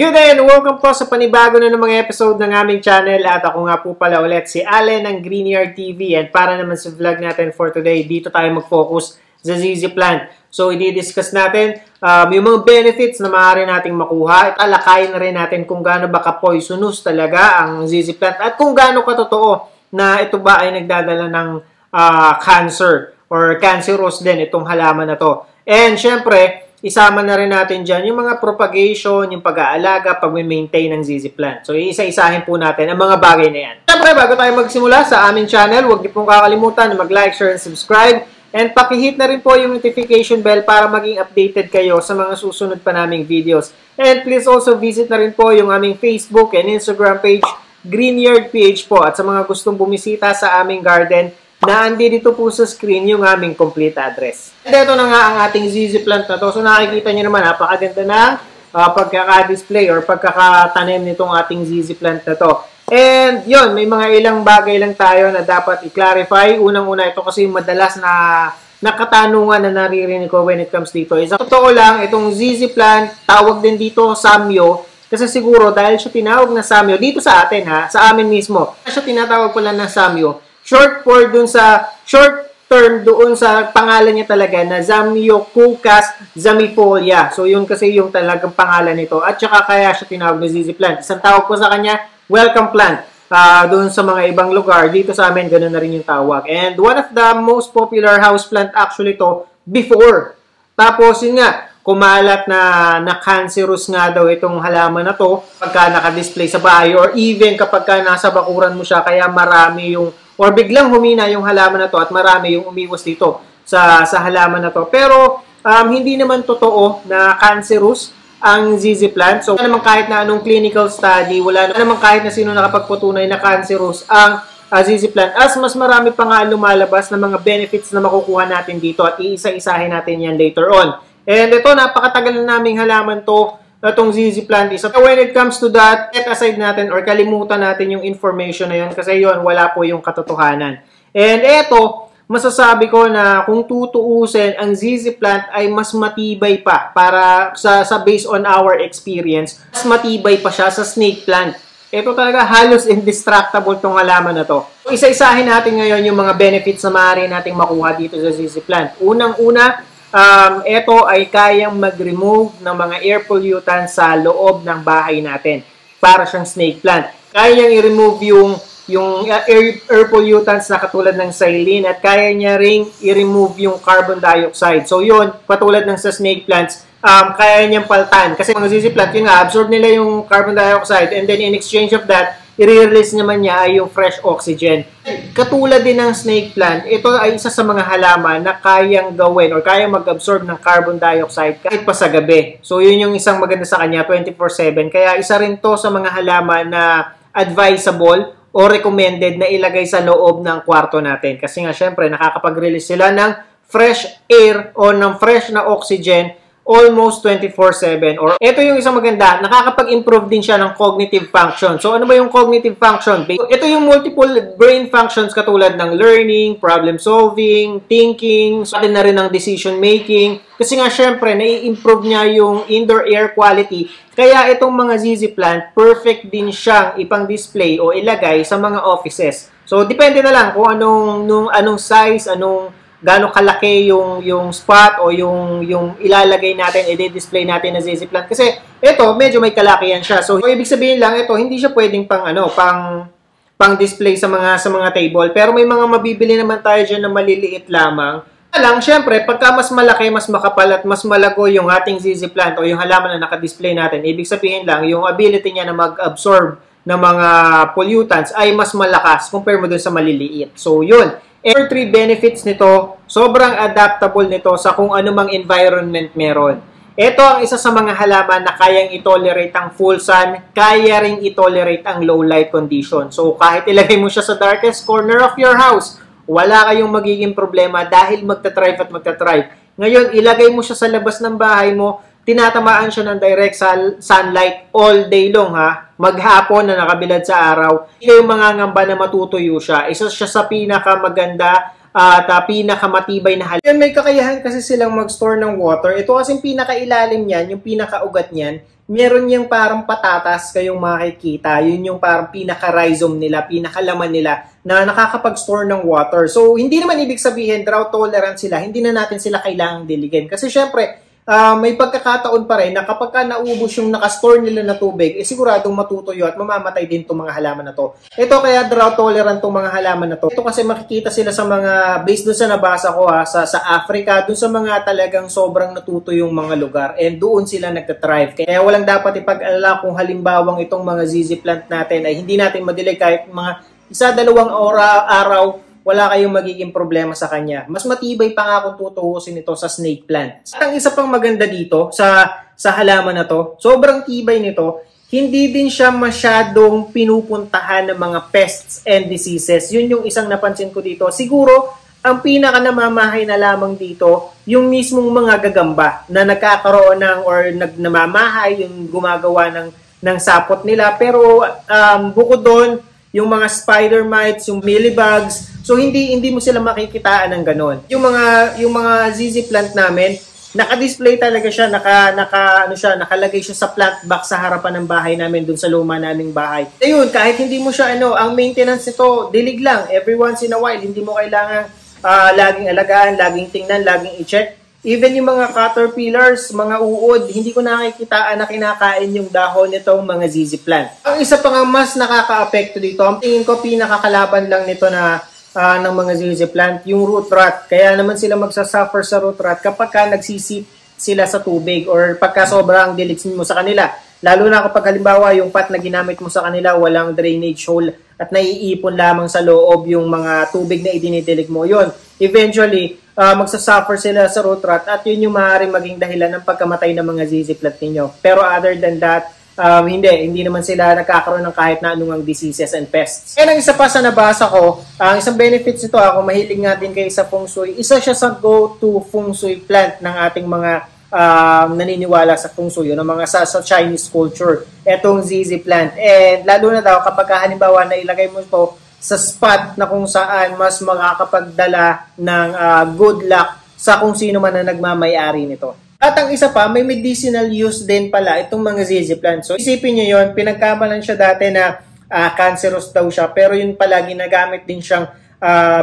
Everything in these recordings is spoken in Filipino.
Good day and welcome po sa panibago na ng mga episode ng aming channel. At ako nga po pala ulit si Allen ng Greenyard TV. And para naman sa vlog natin for today, dito tayo mag-focus sa ZZ Plant. So, i-discuss natin yung mga benefits na maaari nating makuha. At alakayin na rin natin kung gaano ba ka-poisonous talaga ang ZZ Plant. At kung gaano katotoo na ito ba ay nagdadala ng cancer or cancerous din itong halaman na to. And syempre, isama na rin natin dyan yung mga propagation, yung pag-aalaga, pag-maintain ng ZZ Plant. So, iisa-isahin po natin ang mga bagay na yan. Siyempre, bago tayo magsimula sa aming channel, huwag niyo pong kakalimutan na mag-like, share, and subscribe. And pakihit na rin po yung notification bell para maging updated kayo sa mga susunod pa naming videos. And please also visit na rin po yung aming Facebook and Instagram page, Greenyard PH po. At sa mga gustong bumisita sa aming garden, na dito po sa screen yung aming complete address. And ito na nga ang ating ZZ Plant na to. So nakikita nyo naman, napakaganda ng pagkaka-display or pagkakatanim nitong ating ZZ Plant na to. And yun, may mga ilang bagay lang tayo na dapat i-clarify. Unang-una, ito kasi madalas na katanungan na naririnig ko when it comes dito. Isa totoo lang, itong ZZ Plant, tawag din dito Samyo. Kasi siguro dahil siya tinawag na Samyo, dito sa atin ha, sa amin mismo, siya tinatawag pala na Samyo. Short term doon sa pangalan niya talaga na Zamioculcas zamifolia. So, yun kasi yung talagang pangalan nito. At saka kaya siya tinawag na ZZ Plant. Isang tawag po sa kanya, welcome plant. Doon sa mga ibang lugar, dito sa amin, ganun na rin yung tawag. And one of the most popular houseplant actually to before. Tapos, yun nga, kumalat na cancerous nga daw itong halaman na to pagka naka-display sa bahay or even kapag nasa bakuran mo siya, kaya marami yung or biglang humina yung halaman na to at marami yung umiwas dito sa halaman na to. Pero hindi naman totoo na cancerous ang ZZ Plant. So, wala naman kahit na anong clinical study, wala naman kahit na sino nakapagpatunay na cancerous ang ZZ Plant. As mas marami pa nga lumalabas na mga benefits na makukuha natin dito at iisa-isahin natin yan later on. And ito, napakatagal na naming halaman to, itong ZZ Plant is. So when it comes to that, set aside natin or kalimutan natin yung information na yun kasi yun, wala po yung katotohanan. And ito, masasabi ko na kung tutuusin, ang ZZ Plant ay mas matibay pa para sa based on our experience, mas matibay pa siya sa snake plant. Ito talaga halos indestructible tong halaman na to. So, isa-isahin natin ngayon yung mga benefits na maaari nating makuha dito sa ZZ Plant. Unang-una, ito ay kayang mag-remove ng mga air pollutants sa loob ng bahay natin. Para siyang snake plant. Kaya niyang i-remove yung air pollutants na katulad ng xylene at kaya niya ring i-remove yung carbon dioxide. So yun, patulad ng sa snake plants, kaya niyang paltan. Kasi mga ZZ Plant, yun nga, absorb nila yung carbon dioxide and then in exchange of that, i-release naman niya ay yung fresh oxygen. Katulad din ng snake plant, ito ay isa sa mga halaman na kayang gawin or kayang mag-absorb ng carbon dioxide kahit pa sa gabi. So, yun yung isang maganda sa kanya, 24/7. Kaya isa rin to sa mga halaman na advisable o recommended na ilagay sa loob ng kwarto natin. Kasi nga, syempre, nakakapag-release sila ng fresh air o ng fresh na oxygen almost 24/7. Or ito yung isang maganda, nakakapag-improve din siya ng cognitive function. So ano ba yung cognitive function? Ito yung multiple brain functions katulad ng learning, problem solving, thinking, pati na rin ng decision making. Kasi nga syempre, nai-improve niya yung indoor air quality. Kaya itong mga ZZ Plant, perfect din siyang ipang-display o ilagay sa mga offices. So depende na lang kung anong size, gaano kalaki yung spot o yung ilalagay natin, i-display natin na ZZ Plant. Kasi ito, medyo may kalakihan siya. So, ibig sabihin lang, ito, hindi siya pwedeng pang-display sa mga table. Pero may mga mabibili naman tayo dyan na maliliit lamang. Lang, syempre, pagka mas malaki, mas makapal at mas malago yung ating ZZ Plant o yung halaman na naka-display natin, ibig sabihin lang, yung ability niya na mag-absorb ng mga pollutants ay mas malakas compare mo dun sa maliliit. So, yun. And 3 benefits nito, sobrang adaptable nito sa kung anumang environment meron. Ito ang isa sa mga halaman na kayang i-tolerate ang full sun, kaya ring i-tolerate ang low light condition. So kahit ilagay mo siya sa darkest corner of your house, wala kayong magiging problema dahil magta-thrive at magta-thrive. Ngayon, ilagay mo siya sa labas ng bahay mo, tinatamaan siya ng direct sunlight all day long ha. Maghapon na nakabilad sa araw. Hindi kayong mangangamba na matutuyo siya. Isa siya sa pinakamaganda at pinakamatibay na halaman. May kakayahan kasi silang mag-store ng water. Ito kasing pinakailalim niyan, yung pinakaugat niyan, meron yung parang patatas kayong makikita. Yun yung parang pinaka-rhizome nila, pinaka-laman nila na nakakapag-store ng water. So, hindi naman ibig sabihin, drought tolerant sila, hindi na natin sila kailangang diligin. Kasi syempre, may pagkakataon pa rin na kapag ka naubos yung nakastore nila na tubig, siguradong matutuyo at mamamatay din itong mga halaman na to. Ito kaya drought tolerant itong mga halaman na to. Ito kasi makikita sila sa mga, based dun sa nabasa ko sa Africa, dun sa mga talagang sobrang natutuyong mga lugar, and doon sila nagtathrive. Kaya walang dapat ipag-alala kung halimbawang itong mga ZZ plant natin ay hindi natin madilig kahit mga 1-2 araw, wala kayong magiging problema sa kanya. Mas matibay pa nga kung tutuusin ito sa snake plant. At ang isa pang maganda dito sa halaman na to, sobrang tibay nito, hindi din siya masyadong pinupuntahan ng mga pests and diseases. Yun yung isang napansin ko dito. Siguro, ang pinaka namamahay na lamang dito, yung mismong mga gagamba na nagkakaroon ng or namamahay, yung gumagawa ng sapot nila. Pero bukod doon, yung mga spider mites, yung mealybugs, so hindi mo sila makikitaan ng ganon. Yung mga ZZ plant namin, naka-display talaga siya, nakalagay siya sa plant box sa harapan ng bahay namin dun sa luma naming bahay. Ayun, kahit hindi mo siya ang maintenance nito, dilig lang. Every once in a while, hindi mo kailangan laging alagaan, laging tingnan, laging i-check. Even yung mga caterpillars, mga uod, hindi ko nakikitaan na kinakain yung dahon nitong mga ZZ plant. Ang isa pa nga mas nakaka-apekto dito, ang tingin ko pinakakalaban lang nito na ng mga ZZ plant, yung root rot. Kaya naman sila magsasuffer sa root rot kapag ka nagsisip sila sa tubig or pagka sobrang dilig mo sa kanila. Lalo na kapag halimbawa yung pot na ginamit mo sa kanila, walang drainage hole at naiipon lamang sa loob yung mga tubig na idinidilig mo. Yun, eventually, magsasuffer sila sa root rot at yun yung maaaring maging dahilan ng pagkamatay ng mga ZZ plant ninyo. Pero other than that, hindi naman sila nagkakaroon ng kahit na anumang diseases and pests. And ang isa pa sa nabasa ko, ang isang benefits nito, ako mahilig nga din kayo sa feng shui, isa siya sa go-to feng shui plant ng ating mga naniniwala sa feng shui, ng mga sa Chinese culture, etong ZZ plant. And lalo na daw kapag halimbawa na ilagay mo ito sa spot na kung saan mas makakapagdala ng good luck sa kung sino man na nagmamayari nito. At ang isa pa, may medicinal use din pala itong mga ZZ plant. So isipin nyo yun, pinagkamalan siya dati na cancerous daw siya, pero yun pala ginagamit din siyang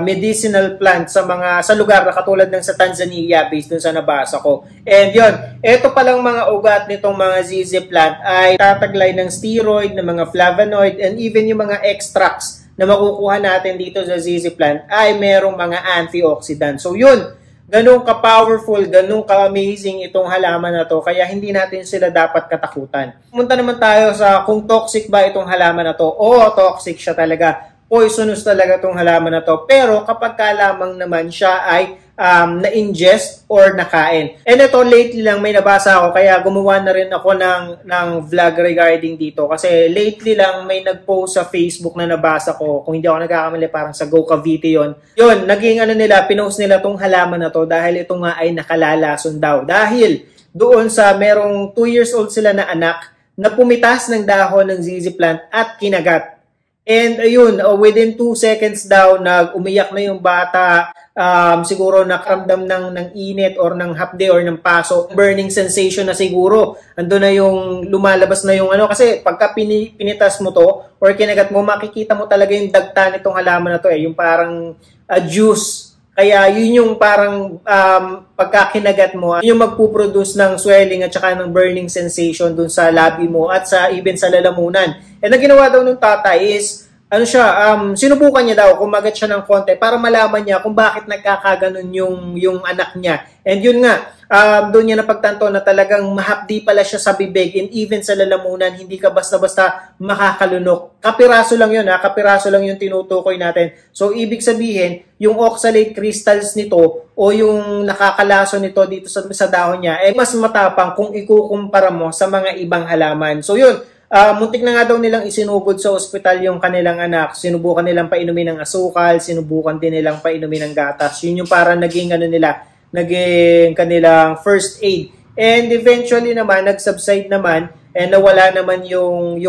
medicinal plant sa lugar na katulad ng sa Tanzania based dun sa nabasa ko. And yun, ito palang mga ugat nitong mga ZZ plant ay tataglay ng steroid, ng mga flavonoid, and even yung mga extracts na makukuha natin dito sa ZZ plant ay merong mga antioxidant. So yun, ganun ka-powerful, ganun ka-amazing itong halaman na to, kaya hindi natin sila dapat katakutan. Pumunta naman tayo sa kung toxic ba itong halaman na to. Oo, toxic siya talaga. Poisonous talaga itong halaman na to. Pero kapag ka lamang naman siya ay na-ingest or nakain. And ito, lately lang may nabasa ako, kaya gumawa na rin ako ng vlog regarding dito. Kasi lately lang may nag-post sa Facebook na nabasa ko, kung hindi ako nagkakamali, parang sa Go Cavite yun. Yun, naging pinost nila itong halaman na to dahil ito nga ay nakalalason daw. Dahil doon sa merong 2 years old sila na anak na pumitas ng dahon ng ZZ plant at kinagat. And ayun, within 2 seconds daw, umiyak na yung bata, siguro nakaramdam ng init or ng hapde or ng paso, burning sensation na siguro. Ando na yung lumalabas na yung kasi pagka pinitas mo to or kinagat mo, makikita mo talaga yung dagta nitong halaman na to yung parang juice. Kaya yun yung parang pagka kinagat mo, yun yung magpuproduce ng swelling at saka ng burning sensation dun sa labi mo at even sa lalamunan. And ang ginawa daw ng tatay is, sinubukan niya daw, kumagat siya ng konti para malaman niya kung bakit nagkakaganon yung anak niya. And yun nga, doon niya napagtanto na talagang mahapdi pala siya sa bibig and even sa lalamunan, hindi ka basta-basta makakalunok. Kapiraso lang yun, kapiraso lang yung tinutukoy natin. So, ibig sabihin, yung oxalate crystals nito o yung nakakalaso nito dito sa dahon niya, mas matapang kung ikukumpara mo sa mga ibang halaman. So, yun. Muntik na nga daw nilang isinugod sa ospital yung kanilang anak. Sinubukan nilang painumin ng asukal, sinubukan din nilang painumin ng gatas. Yun yung parang naging naging kanilang first aid. And eventually naman, nag-subside naman and nawala naman yung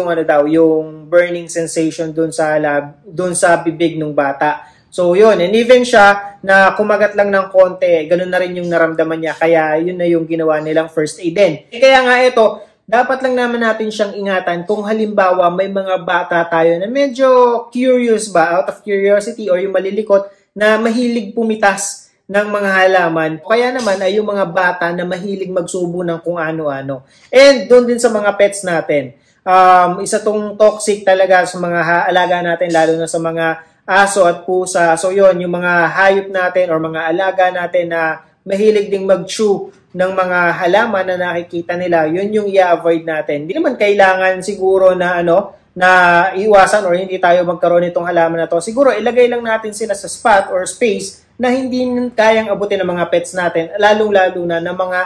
burning sensation dun sa bibig ng bata. So yun, and even siya na kumagat lang ng konti, ganun na rin yung naramdaman niya. Kaya yun na yung ginawa nilang first aid din. Kaya nga ito, dapat lang naman natin siyang ingatan kung halimbawa may mga bata tayo na medyo curious ba, out of curiosity or yung malilikot na mahilig pumitas ng mga halaman. Kaya naman ay yung mga bata na mahilig magsubo ng kung ano-ano. And doon din sa mga pets natin. Isa tong toxic talaga sa mga alaga natin, lalo na sa mga aso at pusa. So yon, yung mga hayop natin or mga alaga natin na mahilig ding mag-chew ng mga halaman na nakikita nila, yun yung i-avoid natin. Hindi naman kailangan siguro na na iwasan or hindi tayo magkaroon nitong halaman na to. Siguro ilagay lang natin sila sa spot or space na hindi kayang abutin ng mga pets natin, lalong-lalo na ng mga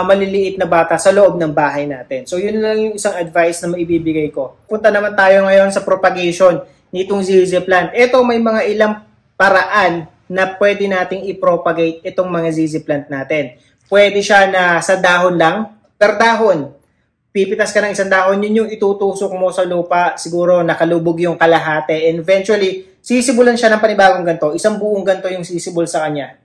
maliliit na bata sa loob ng bahay natin. So yun lang yung isang advice na maibibigay ko. Punta naman tayo ngayon sa propagation nitong ZZ plant. Ito may mga ilang paraan na pwede nating i-propagate itong mga ZZ plant natin. Pwede siya na sa dahon lang, per dahon. Pipitas ka ng isang dahon, yun yung itutusok mo sa lupa, siguro nakalubog yung kalahati. And eventually, sisibulan siya ng panibagong ganto. Isang buong ganto yung sisibol sa kanya.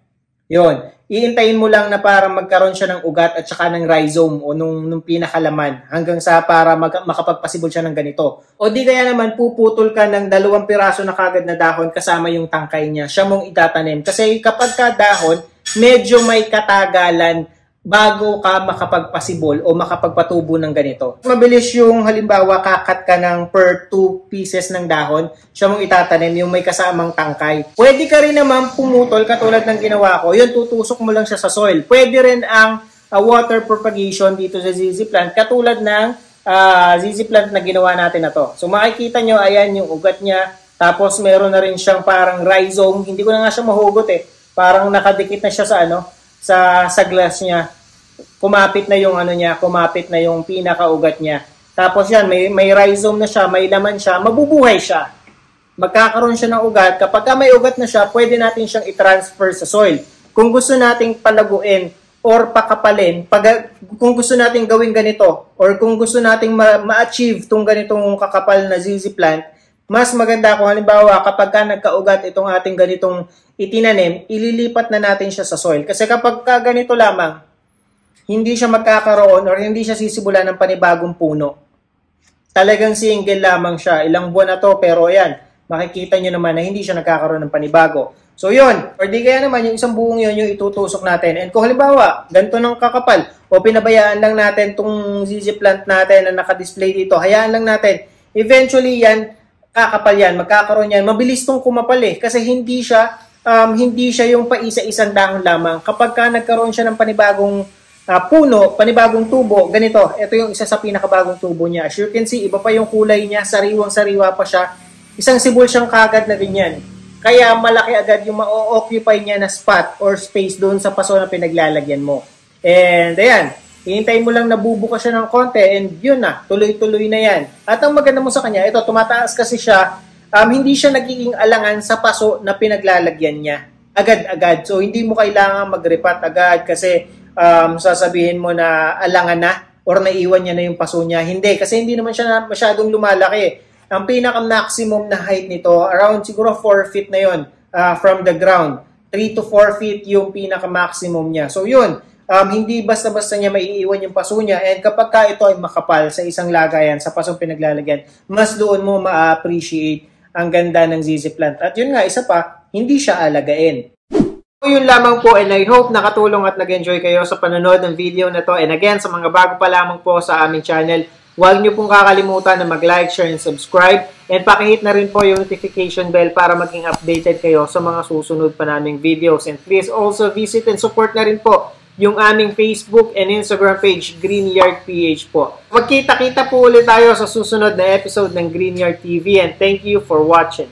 Yun. Iintayin mo lang na para magkaroon siya ng ugat at saka ng rhizome o nung pinakalaman hanggang sa para makapagpasibol siya ng ganito. O di kaya naman puputol ka ng 2 piraso na kagad na dahon kasama yung tangkay niya. Siya mong itatanim. Kasi kapag ka dahon, medyo may katagalan bago ka makapagpasibol o makapagpatubo ng ganito. Mabilis yung halimbawa kakat ka ng per 2 pieces ng dahon, siya mong itatanim yung may kasamang tangkay. Pwede ka rin naman pumutol katulad ng ginawa ko, yun tutusok mo lang siya sa soil. Pwede rin ang water propagation dito sa ZZ plant katulad ng ZZ plant na ginawa natin na to. So makikita nyo, ayan yung ugat niya, tapos meron na rin siyang parang rhizome, hindi ko na nga siya mahugot parang nakadikit na siya sa sa glass niya. Kumapit na yung kumapit na yung pinakaugat niya. Tapos yan, may rhizome na siya, may laman siya, mabubuhay siya. Magkakaroon siya ng ugat. Kapag may ugat na siya, pwede natin siyang i-transfer sa soil. Kung gusto nating palaguin or pakapalin, kung gusto nating gawin ganito, or kung gusto nating ma-achieve tong ganitong kakapal na ZZ plant, mas maganda kung halimbawa kapag ka nagkaugat itong ating ganitong itinanim, ililipat na natin siya sa soil. Kasi kapag ka ganito lamang, hindi siya magkakaroon or hindi siya sisibulan ng panibagong puno. Talagang single lamang siya. Ilang buwan na to, pero ayan, makikita nyo naman na hindi siya nagkakaroon ng panibago. So yun, or di kaya naman yung isang buong yun yung itutusok natin. And kung halimbawa, ganito ng kakapal, o pinabayaan lang natin itong ZZ plant natin na nakadisplay dito, hayaan lang natin. Eventually yan, kakapal yan, magkakaroon yan. Mabilis tong kumapal kasi hindi siya yung paisa-isang dahon lamang. Kapag ka nagkaroon siya ng panibagong puno, panibagong tubo, ganito. Ito yung isa sa pinakabagong tubo niya. As you can see, iba pa yung kulay niya, sariwang-sariwa pa siya. Isang sibol siyang kagad na din yan. Kaya malaki agad yung ma-occupy niya na spot or space doon sa paso na pinaglalagyan mo. And ayan, hihintayin mo lang na bubuka siya ng konti and yun na, tuloy-tuloy na yan. At ang maganda mo sa kanya, ito, tumataas kasi siya, hindi siya nagiging alangan sa paso na pinaglalagyan niya. Agad-agad. So, hindi mo kailangan mag-repat agad kasi sasabihin mo na alangan na or naiwan niya na yung paso niya. Hindi, kasi hindi naman siya masyadong lumalaki. Ang pinaka-maximum na height nito, around siguro 4 feet na yon from the ground. 3 to 4 feet yung pinaka-maximum niya. So yun, hindi basta-basta niya maiiwan yung paso niya. And kapag ka ito ay makapal sa isang lagayan, sa pasong pinaglalagyan, mas doon mo ma-appreciate ang ganda ng ZZ plant. At yun nga, isa pa, hindi siya alagain. So yun lamang po, and I hope nakatulong at nag-enjoy kayo sa panonood ng video na to. And again, sa mga bago pa lamang po sa aming channel, huwag niyo pong kakalimutan na mag-like, share, and subscribe. And pakihit na rin po yung notification bell para maging updated kayo sa mga susunod pa naming videos. And please also visit and support na rin po yung aming Facebook and Instagram page, Greenyard PH po. Magkita-kita po ulit tayo sa susunod na episode ng Greenyard TV, and thank you for watching.